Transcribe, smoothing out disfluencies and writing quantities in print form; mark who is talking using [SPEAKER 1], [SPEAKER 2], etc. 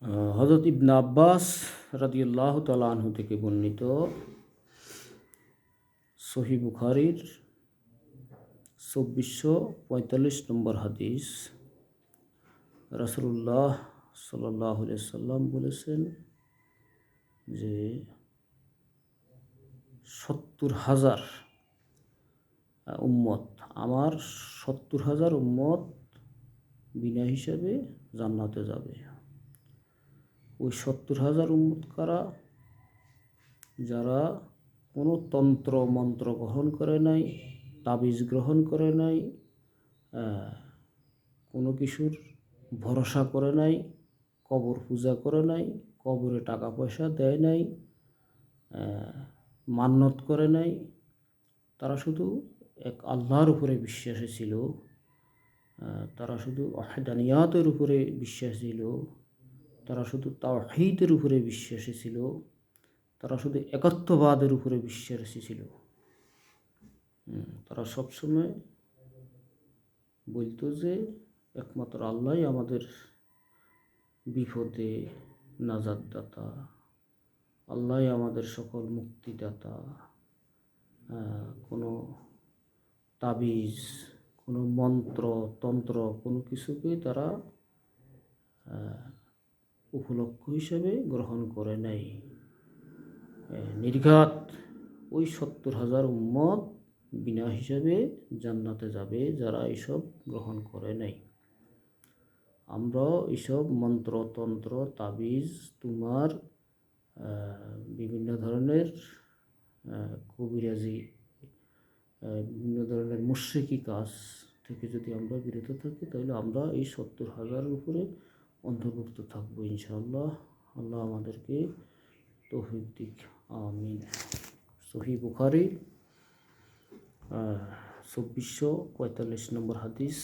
[SPEAKER 1] হযরত ইবনে আব্বাস রাদিয়াল্লাহু তাআলা আনহু থেকে বর্ণিত সহিহ বুখারীর ২৪৪৫ নম্বর হাদিস, রাসূলুল্লাহ সাল্লাল্লাহু আলাইহি সাল্লাম বলেছেন যে ৭০,০০০ উম্মত, আমার ৭০,০০০ উম্মত বিনা হিসাবে জান্নাতে যাবে। ওই ৭০,০০০ উম্মত কারা? যারা কোনো তন্ত্র মন্ত্র গ্রহণ করে নাই, তাবিজ গ্রহণ করে নাই, কোনো কিছুর ভরসা করে নাই, কবর পূজা করে নাই, কবরে টাকা পয়সা দেয় নাই, মান্যত করে নাই। তারা শুধু এক আল্লাহর উপরে বিশ্বাসী ছিল, তারা শুধু ওয়াহদানিয়াতের উপরে বিশ্বাসী ছিল, তারা শুধু তাওহীদের উপরে বিশ্বাসী ছিল, তারা শুধু একত্ববাদের উপরে বিশ্বাসী ছিল। তারা সবসময় বলতো যে একমাত্র আল্লাহই আমাদের বিপদে নাজাত দাতা, আল্লাহই আমাদের সকল মুক্তিদাতা। কোনো তাবিজ, কোনো মন্ত্র তন্ত্র কোনো কিছুকেই তারা উপলক্ষ হিসেবে গ্রহণ করে নাই। নির্ঘাত ওই ৭০,০০০ উম্মত বিনা হিসাবে জান্নাতে যাবে যারা এসব গ্রহণ করে নাই। আমরাও এসব মন্ত্রতন্ত্র তাবিজ তোমার বিভিন্ন ধরনের কবিরাজি, বিভিন্ন ধরনের মুশরিকি কাজ থেকে যদি আমরা বিরত থাকি, তাহলে আমরা এই ৭০,০০০ উপরে অন্তর্ভুক্ত থাকবো ইনশাআল্লাহ। আল্লাহ আমাদেরকে তৌফিক দিক, আমিন। সহিহ বুখারী ২৪৪৫ নম্বর হাদিস।